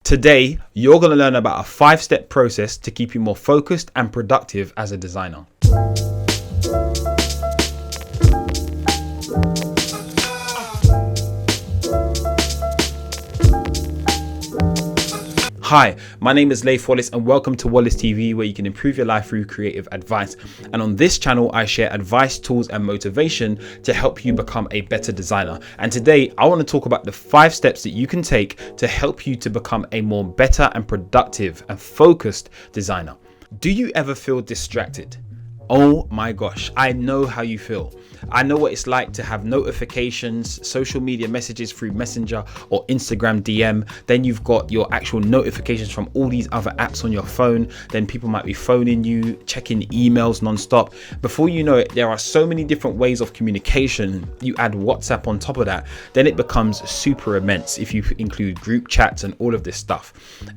Today, you're going to learn about a 5-step process to keep you more focused and productive as a designer. Hi, my name is Leif Wallace and welcome to Wallace TV, where you can improve your life through creative advice. And on this channel, I share advice, tools and motivation to help you become a better designer. And today I want to talk about the 5 steps that you can take to help you to become a more better and productive and focused designer. Do you ever feel distracted? Oh my gosh, I know how you feel. I know what it's like to have notifications, social media messages through Messenger or Instagram DM. Then you've got your actual notifications from all these other apps on your phone. Then people might be phoning you, checking emails nonstop. Before you know it, there are so many different ways of communication. You add WhatsApp on top of that, then it becomes super immense if you include group chats and all of this stuff.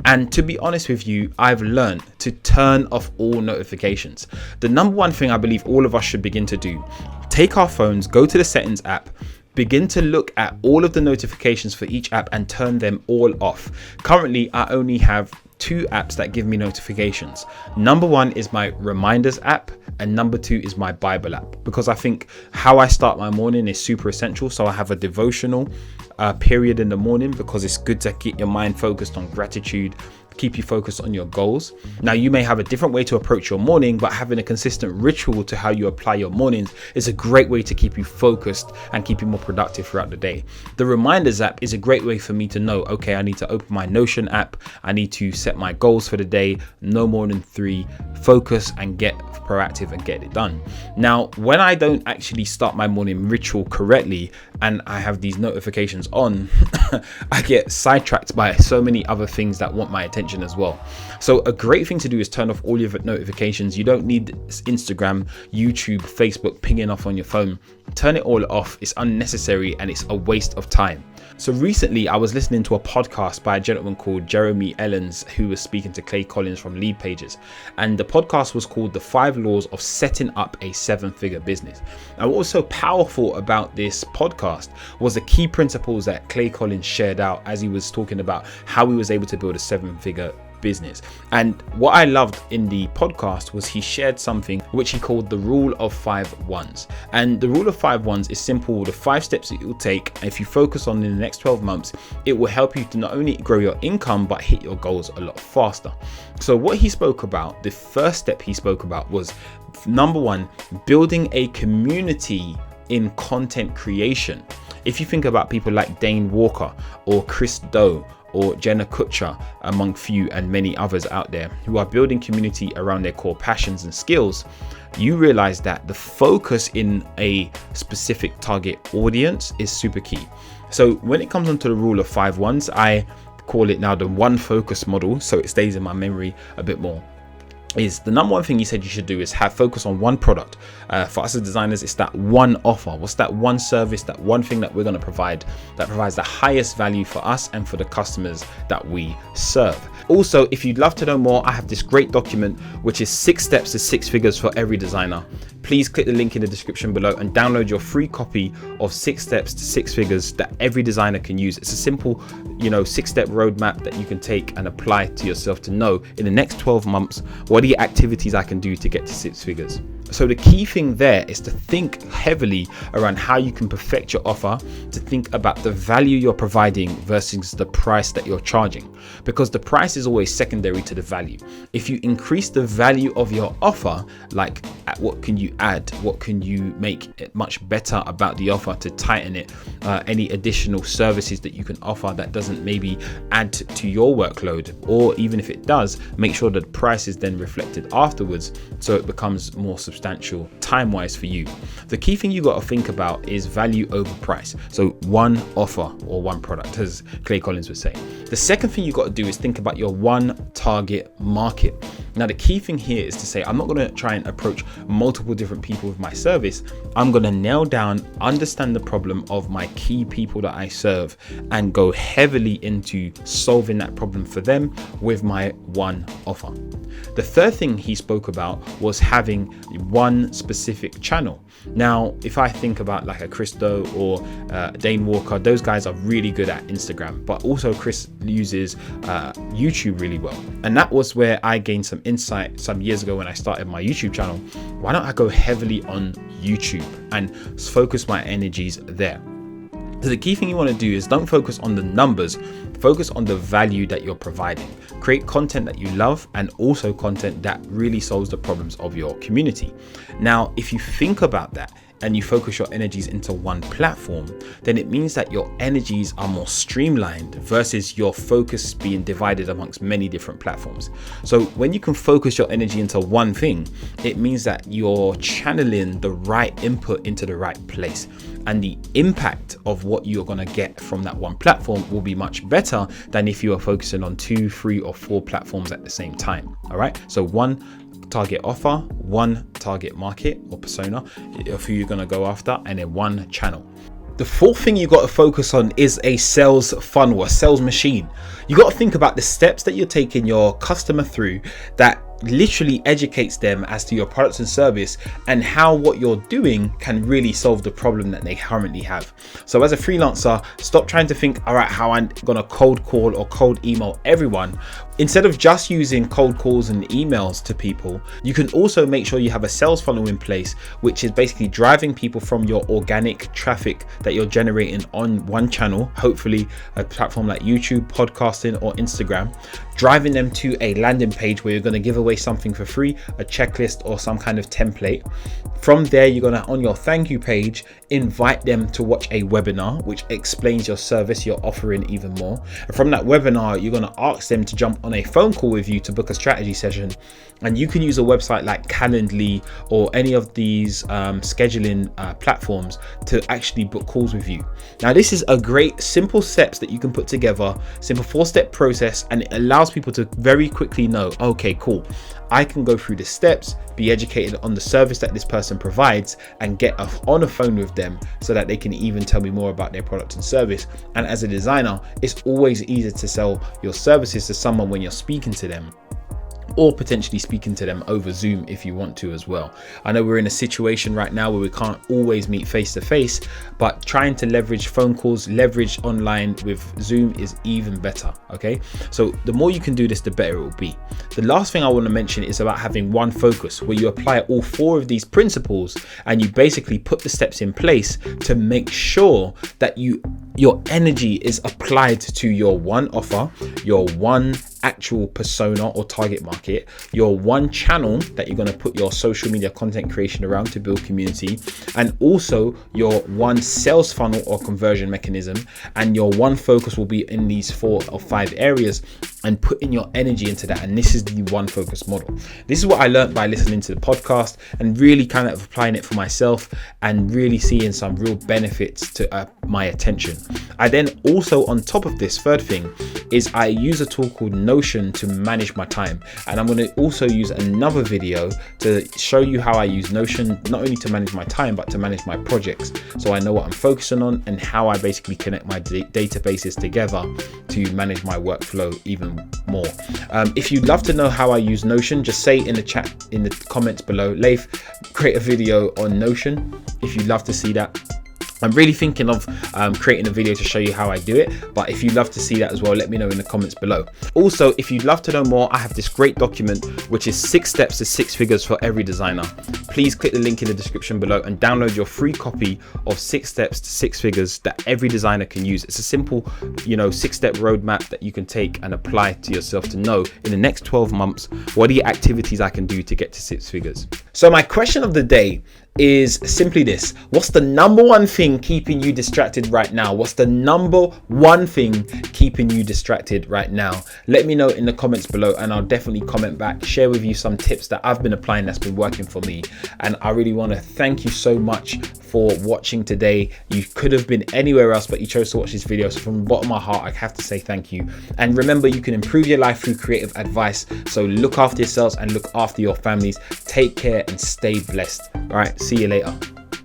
And to be honest with you, I've learned to turn off all notifications. The number one thing I believe all of us should begin to do: take our phones, go to the settings app, begin to look at all of the notifications for each app and turn them all off. Currently, I only have 2 apps that give me notifications. Number 1 is my reminders app and number 2 is my Bible app, because I think how I start my morning is super essential. So I have a devotional period in the morning because it's good to get your mind focused on gratitude, keep you focused on your goals. Now, you may have a different way to approach your morning, but having a consistent ritual to how you apply your mornings is a great way to keep you focused and keep you more productive throughout the day. The reminders app is a great way for me to know, okay, I need to open my Notion app, I need to set my goals for the day, no more than 3, focus and get proactive and get it done. Now, when I don't actually start my morning ritual correctly and I have these notifications on, I get sidetracked by so many other things that want my attention as well. So a great thing to do is turn off all your notifications. You don't need Instagram, YouTube, Facebook pinging off on your phone. Turn it all off. It's unnecessary and it's a waste of time. So recently I was listening to a podcast by a gentleman called Jeremy Ellens, who was speaking to Clay Collins from Lead Pages, and the podcast was called The 5 Laws of Setting Up a 7-Figure Business. And what was so powerful about this podcast was the key principles that Clay Collins shared out as he was talking about how he was able to build a 7-figure business. And what I loved in the podcast was he shared something which he called the rule of 5 ones. And the rule of 5 ones is simple. The 5 steps that you'll take, if you focus on in the next 12 months, it will help you to not only grow your income but hit your goals a lot faster. So what he spoke about, the first step he spoke about was, number 1, building a community in content creation. If you think about people like Dane Walker or Chris Do or Jenna Kutcher, among few and many others out there who are building community around their core passions and skills, you realize that the focus in a specific target audience is super key. So when it comes onto the rule of 5 ones, I call it now the 1 focus model, so it stays in my memory a bit more. Is the number 1 thing he said you should do is have focus on 1 product. For us as designers, it's that 1 offer. What's that 1 service, that 1 thing that we're going to provide that provides the highest value for us and for the customers that we serve. Also, if you'd love to know more, I have this great document which is 6 steps to 6 figures for every designer. Please click the link in the description below and download your free copy of 6 steps to 6 figures that every designer can use. It's a simple, 6-step roadmap that you can take and apply to yourself to know in the next 12 months what are the activities I can do to get to 6 figures. So the key thing there is to think heavily around how you can perfect your offer, to think about the value you're providing versus the price that you're charging, because the price is always secondary to the value. If you increase the value of your offer, like what can you add, what can you make it much better about the offer to tighten it, any additional services that you can offer that doesn't maybe add to your workload, or even if it does, make sure that the price is then reflected afterwards so it becomes more substantial time-wise for you. The key thing you got to think about is value over price. So 1 offer or 1 product, as Clay Collins would say. The second thing you got to do is think about your 1 target market. Now, the key thing here is to say, I'm not going to try and approach multiple different people with my service. I'm going to nail down, understand the problem of my key people that I serve, and go heavily into solving that problem for them with my one offer. The third thing he spoke about was having one specific channel. Now, if I think about like a Christo or Dane Walker, those guys are really good at Instagram, but also Chris uses YouTube really well. And that was where I gained some insight some years ago when I started my YouTube channel. Why don't I go heavily on YouTube and focus my energies there? So the key thing you want to do is don't focus on the numbers, focus on the value that you're providing. Create content that you love and also content that really solves the problems of your community. Now, if you think about that and you focus your energies into one platform, then it means that your energies are more streamlined versus your focus being divided amongst many different platforms. So when you can focus your energy into one thing, it means that you're channeling the right input into the right place. And the impact of what you're going to get from that one platform will be much better than if you are focusing on 2, 3, or 4 platforms at the same time. All right. So one target offer, one target market or persona of who you're going to go after, and then one channel. The fourth thing you got to focus on is a sales funnel, a sales machine. You got to think about the steps that you're taking your customer through that literally educates them as to your products and service and how what you're doing can really solve the problem that they currently have. So as a freelancer, stop trying to think, all right, how I'm gonna cold call or cold email everyone. Instead of just using cold calls and emails to people, you can also make sure you have a sales funnel in place, which is basically driving people from your organic traffic that you're generating on one channel, hopefully a platform like YouTube, podcasting, or Instagram, driving them to a landing page where you're going to give away something for free, a checklist or some kind of template. From there, you're going to, on your thank you page, invite them to watch a webinar which explains your service you're offering even more. And from that webinar, you're going to ask them to jump on a phone call with you to book a strategy session. And you can use a website like Calendly or any of these scheduling platforms to actually book calls with you. Now, this is a great simple steps that you can put together, simple 4-step process, and it allows people to very quickly know, okay, cool, I can go through the steps, be educated on the service that this person provides, and get on a phone with them so that they can even tell me more about their product and service. And as a designer, it's always easier to sell your services to someone when you're speaking to them, or potentially speaking to them over Zoom if you want to as well. I know we're in a situation right now where we can't always meet face to face, but trying to leverage phone calls, leverage online with Zoom is even better. Okay, so the more you can do this, the better it will be. The last thing I want to mention is about having one focus, where you apply all 4 of these principles and you basically put the steps in place to make sure that your energy is applied to your one offer, your one actual persona or target market, your one channel that you're going to put your social media content creation around to build community, and also your one sales funnel or conversion mechanism. And your one focus will be in these 4 or 5 areas, and putting your energy into that. And this is the one focus model. This is what I learned by listening to the podcast and really kind of applying it for myself and really seeing some real benefits to my attention. I then also, on top of this, third thing is I use a tool called Notion to manage my time. And I'm going to also use another video to show you how I use Notion, not only to manage my time, but to manage my projects. So I know what I'm focusing on and how I basically connect my databases together to manage my workflow even more. If you'd love to know how I use Notion, just say in the chat, in the comments below, Leif, create a video on Notion if you'd love to see that. I'm really thinking of creating a video to show you how I do it, but if you'd love to see that as well, let me know in the comments below. Also, if you'd love to know more, I have this great document which is 6 steps to 6 figures for every designer. Please click the link in the description below and download your free copy of 6 steps to 6 figures that every designer can use. It's a simple, 6-step roadmap that you can take and apply to yourself to know in the next 12 months what are the activities I can do to get to 6 figures. So my question of the day is simply this: what's the number one thing keeping you distracted right now? What's the number one thing keeping you distracted right now? Let me know in the comments below, and I'll definitely comment back, share with you some tips that I've been applying that's been working for me. And I really want to thank you so much for watching today. You could have been anywhere else, but you chose to watch this video. So from the bottom of my heart, I have to say thank you. And remember, you can improve your life through creative advice. So look after yourselves and look after your families. Take care and stay blessed. All right, see you later.